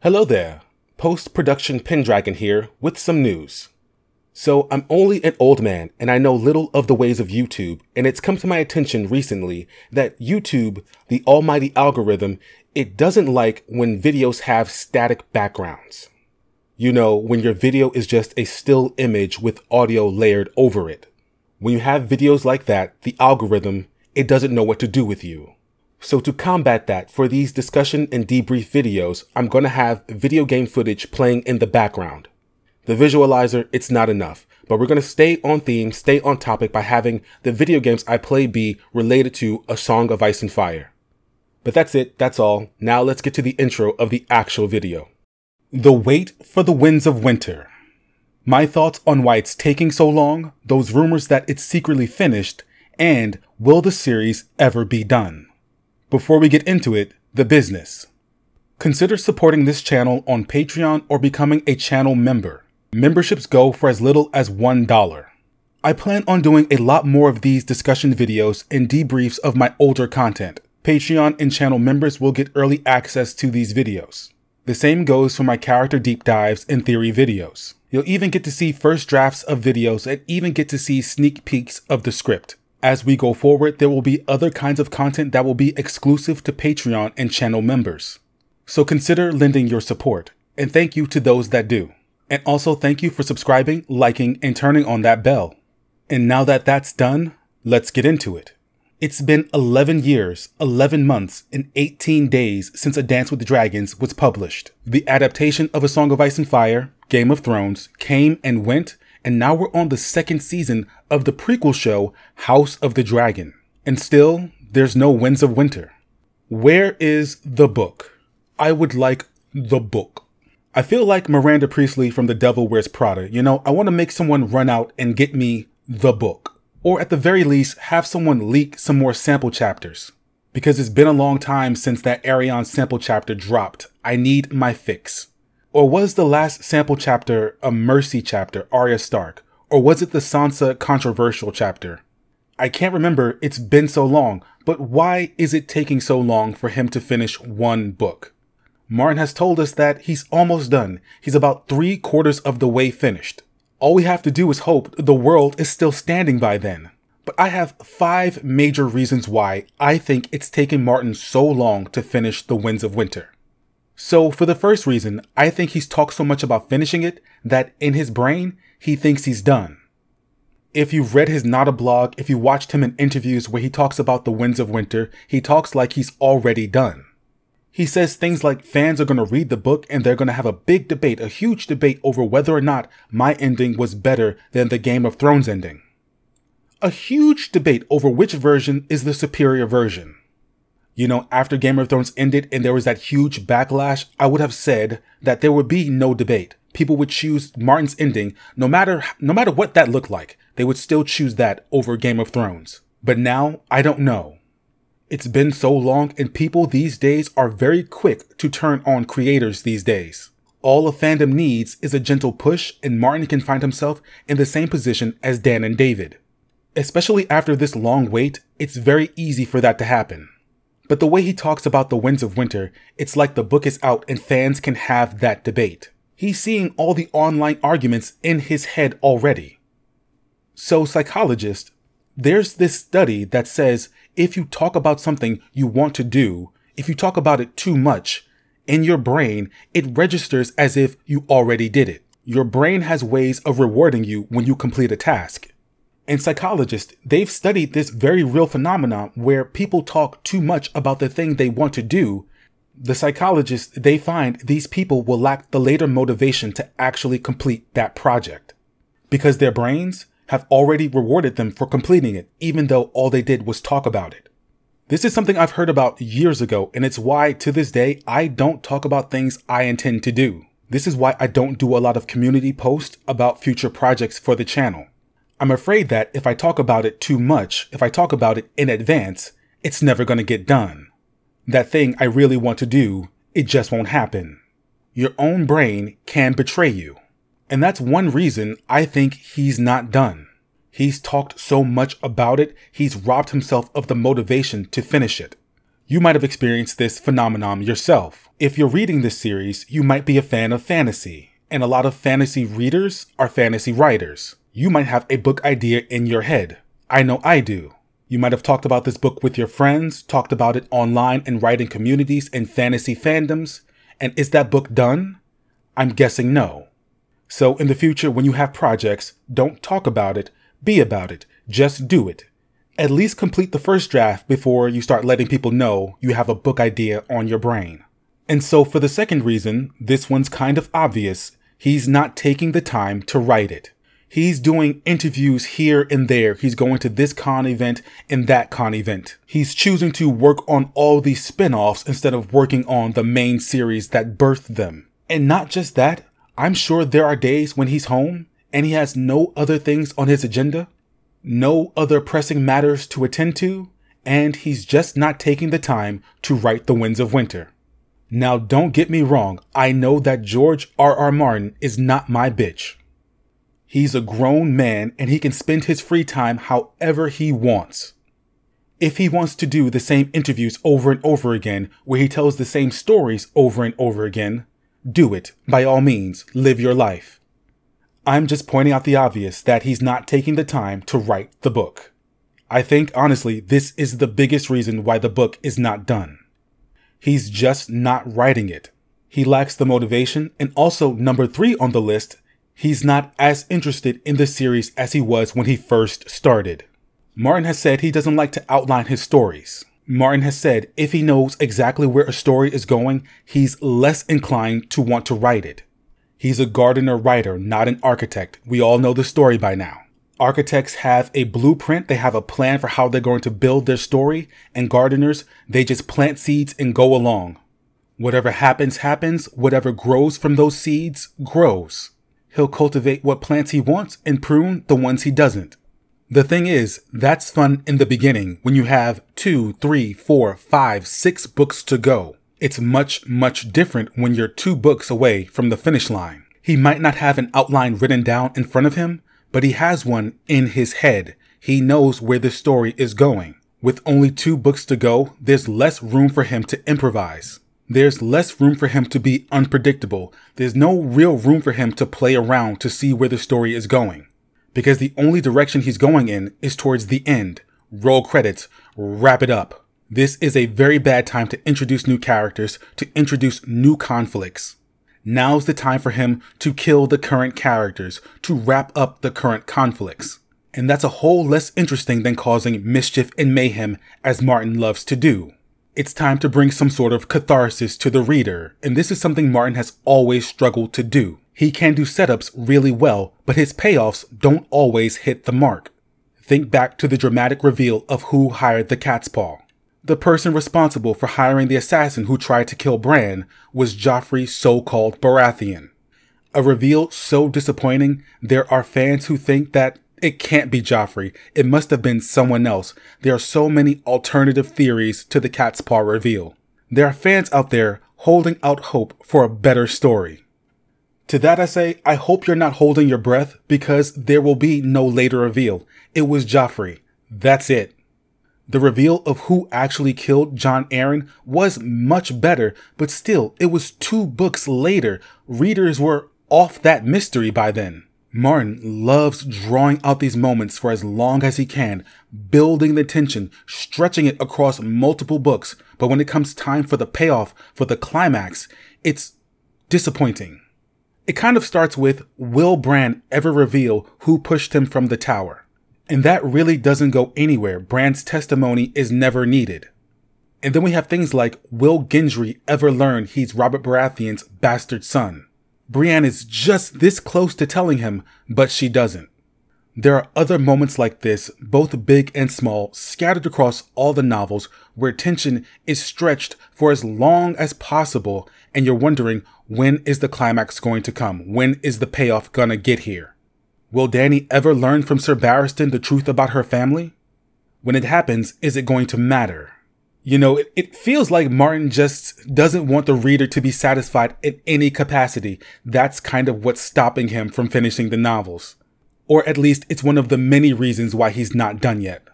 Hello there, post-production Pendragon here with some news. So I'm only an old man and I know little of the ways of YouTube, and it's come to my attention recently that YouTube, the almighty algorithm, it doesn't like when videos have static backgrounds. You know, when your video is just a still image with audio layered over it. When you have videos like that, the algorithm, it doesn't know what to do with you. So to combat that, for these discussion and debrief videos, I'm going to have video game footage playing in the background. The visualizer, it's not enough, but we're going to stay on theme, stay on topic by having the video games I play be related to A Song of Ice and Fire. But that's it, that's all. Now let's get to the intro of the actual video. The wait for the winds of winter. My thoughts on why it's taking so long, those rumors that it's secretly finished, and will the series ever be done? Before we get into it, the business. Consider supporting this channel on Patreon or becoming a channel member. Memberships go for as little as $1. I plan on doing a lot more of these discussion videos and debriefs of my older content. Patreon and channel members will get early access to these videos. The same goes for my character deep dives and theory videos. You'll even get to see first drafts of videos and even get to see sneak peeks of the script. As we go forward, there will be other kinds of content that will be exclusive to Patreon and channel members. So consider lending your support, and thank you to those that do. And also thank you for subscribing, liking, and turning on that bell. And now that that's done, let's get into it. It's been 11 years, 11 months, and 18 days since A Dance with Dragons was published. The adaptation of A Song of Ice and Fire, Game of Thrones, came and went, and now we're on the second season of the prequel show, House of the Dragon. And still, there's no Winds of Winter. Where is the book? I would like the book. I feel like Miranda Priestley from The Devil Wears Prada. You know, I want to make someone run out and get me the book. Or at the very least, have someone leak some more sample chapters. Because it's been a long time since that Arion sample chapter dropped. I need my fix. Or was the last sample chapter a Mercy chapter, Arya Stark? Or was it the Sansa controversial chapter? I can't remember, it's been so long, but why is it taking so long for him to finish one book? Martin has told us that he's almost done. He's about 3/4 of the way finished. All we have to do is hope the world is still standing by then. But I have 5 major reasons why I think it's taken Martin so long to finish The Winds of Winter. So for the first reason, I think he's talked so much about finishing it that in his brain, he thinks he's done. If you've read his Nada blog, if you watched him in interviews where he talks about The Winds of Winter, he talks like he's already done. He says things like fans are going to read the book and they're going to have a big debate, a huge debate over whether or not my ending was better than the Game of Thrones ending. A huge debate over which version is the superior version. You know, after Game of Thrones ended and there was that huge backlash, I would have said that there would be no debate. People would choose Martin's ending, no matter what that looked like. They would still choose that over Game of Thrones. But now, I don't know. It's been so long and people these days are very quick to turn on creators these days. All a fandom needs is a gentle push, and Martin can find himself in the same position as Dan and David. Especially after this long wait, it's very easy for that to happen. But the way he talks about The Winds of Winter, it's like the book is out and fans can have that debate. He's seeing all the online arguments in his head already. So psychologists, there's this study that says if you talk about something you want to do, if you talk about it too much, in your brain, it registers as if you already did it. Your brain has ways of rewarding you when you complete a task. And psychologists, they've studied this very real phenomenon where people talk too much about the thing they want to do. The psychologists, they find these people will lack the later motivation to actually complete that project. Because their brains have already rewarded them for completing it, even though all they did was talk about it. This is something I've heard about years ago, and it's why to this day, I don't talk about things I intend to do. This is why I don't do a lot of community posts about future projects for the channel. I'm afraid that if I talk about it too much, if I talk about it in advance, it's never going to get done. That thing I really want to do, it just won't happen. Your own brain can betray you. And that's one reason I think he's not done. He's talked so much about it, he's robbed himself of the motivation to finish it. You might have experienced this phenomenon yourself. If you're reading this series, you might be a fan of fantasy, and a lot of fantasy readers are fantasy writers. You might have a book idea in your head. I know I do. You might have talked about this book with your friends, talked about it online in writing communities and fantasy fandoms, and is that book done? I'm guessing no. So in the future, when you have projects, don't talk about it, be about it, just do it. At least complete the first draft before you start letting people know you have a book idea on your brain. And so for the second reason, this one's kind of obvious, he's not taking the time to write it. He's doing interviews here and there. He's going to this con event and that con event. He's choosing to work on all these spin-offs instead of working on the main series that birthed them. And not just that, I'm sure there are days when he's home and he has no other things on his agenda, no other pressing matters to attend to, and he's just not taking the time to write The Winds of Winter. Now don't get me wrong, I know that George R.R. Martin is not my bitch. He's a grown man and he can spend his free time however he wants. If he wants to do the same interviews over and over again, where he tells the same stories over and over again, do it. By all means, live your life. I'm just pointing out the obvious that he's not taking the time to write the book. I think, honestly, this is the biggest reason why the book is not done. He's just not writing it. He lacks the motivation, and also, number 3 on the list, he's not as interested in the series as he was when he first started. Martin has said he doesn't like to outline his stories. Martin has said if he knows exactly where a story is going, he's less inclined to want to write it. He's a gardener writer, not an architect. We all know the story by now. Architects have a blueprint, they have a plan for how they're going to build their story, and gardeners, they just plant seeds and go along. Whatever happens, happens. Whatever grows from those seeds, grows. He'll cultivate what plants he wants and prune the ones he doesn't. The thing is, that's fun in the beginning when you have 2, 3, 4, 5, 6 books to go. It's much, much different when you're 2 books away from the finish line. He might not have an outline written down in front of him, but he has one in his head. He knows where the story is going. With only 2 books to go, there's less room for him to improvise. There's less room for him to be unpredictable. There's no real room for him to play around to see where the story is going. Because the only direction he's going in is towards the end. Roll credits. Wrap it up. This is a very bad time to introduce new characters, to introduce new conflicts. Now's the time for him to kill the current characters, to wrap up the current conflicts. And that's a whole less interesting than causing mischief and mayhem, as Martin loves to do. It's time to bring some sort of catharsis to the reader, and this is something Martin has always struggled to do. He can do setups really well, but his payoffs don't always hit the mark. Think back to the dramatic reveal of who hired the cat's paw. The person responsible for hiring the assassin who tried to kill Bran was Joffrey's so-called Baratheon. A reveal so disappointing, there are fans who think that it can't be Joffrey. It must have been someone else. There are so many alternative theories to the cat's paw reveal. There are fans out there holding out hope for a better story. To that I say, I hope you're not holding your breath because there will be no later reveal. It was Joffrey. That's it. The reveal of who actually killed Jon Arryn was much better, but still, it was 2 books later. Readers were off that mystery by then. Martin loves drawing out these moments for as long as he can, building the tension, stretching it across multiple books, but when it comes time for the payoff, for the climax, it's disappointing. It kind of starts with, will Bran ever reveal who pushed him from the tower? And that really doesn't go anywhere. Bran's testimony is never needed. And then we have things like, will Gendry ever learn he's Robert Baratheon's bastard son? Brienne is just this close to telling him, but she doesn't. There are other moments like this, both big and small, scattered across all the novels, where tension is stretched for as long as possible, and you're wondering, when is the climax going to come? When is the payoff gonna get here? Will Dany ever learn from Sir Barristan the truth about her family? When it happens, is it going to matter? You know, it feels like Martin just doesn't want the reader to be satisfied in any capacity. That's kind of what's stopping him from finishing the novels. Or at least it's one of the many reasons why he's not done yet.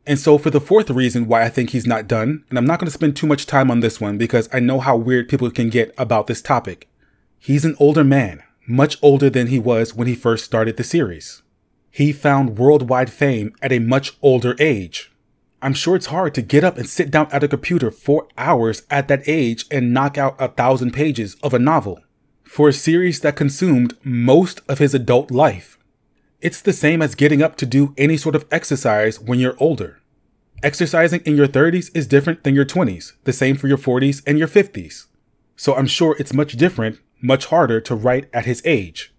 And so for the fourth reason why I think he's not done, and I'm not going to spend too much time on this one because I know how weird people can get about this topic. He's an older man, much older than he was when he first started the series. He found worldwide fame at a much older age. I'm sure it's hard to get up and sit down at a computer for hours at that age and knock out 1,000 pages of a novel for a series that consumed most of his adult life. It's the same as getting up to do any sort of exercise when you're older. Exercising in your 30s is different than your 20s, the same for your 40s and your 50s. So I'm sure it's much different, much harder to write at his age.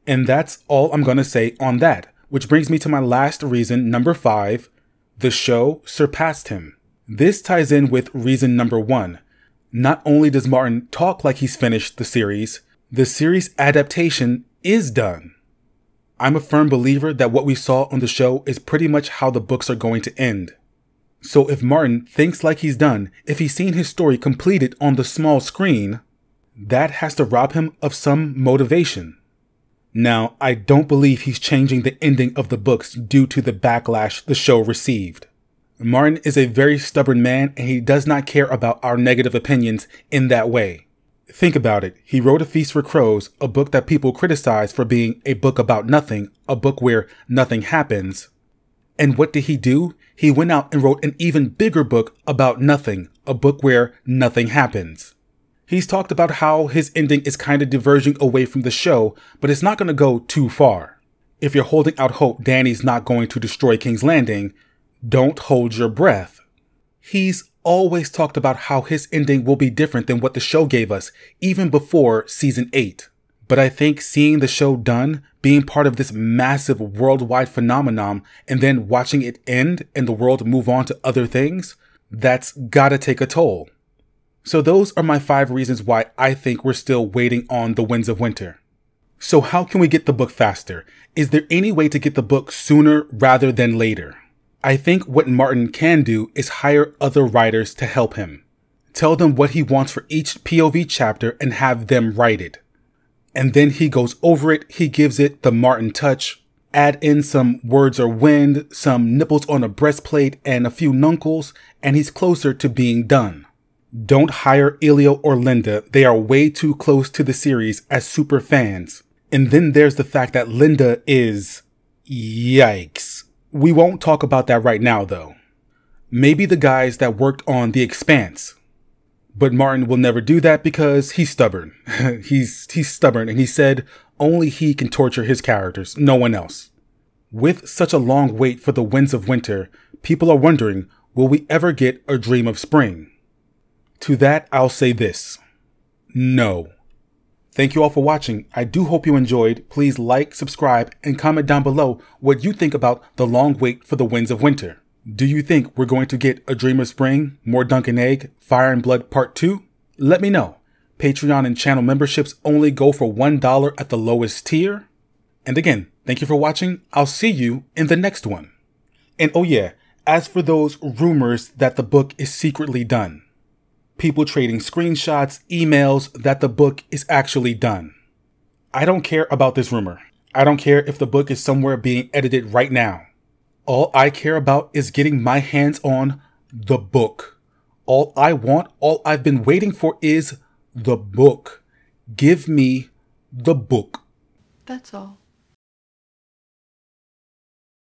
And that's all I'm going to say on that, which brings me to my last reason, number 5. The show surpassed him. This ties in with reason number 1. Not only does Martin talk like he's finished the series adaptation is done. I'm a firm believer that what we saw on the show is pretty much how the books are going to end. So if Martin thinks like he's done, if he's seen his story completed on the small screen, that has to rob him of some motivation. Now, I don't believe he's changing the ending of the books due to the backlash the show received. Martin is a very stubborn man and he does not care about our negative opinions in that way. Think about it. He wrote A Feast for Crows, a book that people criticize for being a book about nothing, a book where nothing happens. And what did he do? He went out and wrote an even bigger book about nothing, a book where nothing happens. He's talked about how his ending is kind of diverging away from the show, but it's not going to go too far. If you're holding out hope Dany's not going to destroy King's Landing, don't hold your breath. He's always talked about how his ending will be different than what the show gave us, even before season 8. But I think seeing the show done, being part of this massive worldwide phenomenon, and then watching it end and the world move on to other things, that's gotta take a toll. So those are my 5 reasons why I think we're still waiting on The Winds of Winter. So how can we get the book faster? Is there any way to get the book sooner rather than later? I think what Martin can do is hire other writers to help him. Tell them what he wants for each POV chapter and have them write it. And then he goes over it, he gives it the Martin touch, add in some words or wind, some nipples on a breastplate and a few nuncles, and he's closer to being done. Don't hire Elio or Linda, they are way too close to the series as super fans. And then there's the fact that Linda is... yikes. We won't talk about that right now, though. Maybe the guys that worked on The Expanse. But Martin will never do that because he's stubborn. he's stubborn, and he said only he can torture his characters, no one else. With such a long wait for The Winds of Winter, people are wondering, will we ever get A Dream of Spring? To that, I'll say this. No. Thank you all for watching. I do hope you enjoyed. Please like, subscribe, and comment down below what you think about the long wait for The Winds of Winter. Do you think we're going to get A Dream of Spring, More Dunk and Egg, Fire and Blood Part 2? Let me know. Patreon and channel memberships only go for $1 at the lowest tier. And again, thank you for watching. I'll see you in the next one. And oh yeah, as for those rumors that the book is secretly done, people trading screenshots, emails that the book is actually done. I don't care about this rumor. I don't care if the book is somewhere being edited right now. All I care about is getting my hands on the book. All I want, all I've been waiting for is the book. Give me the book. That's all.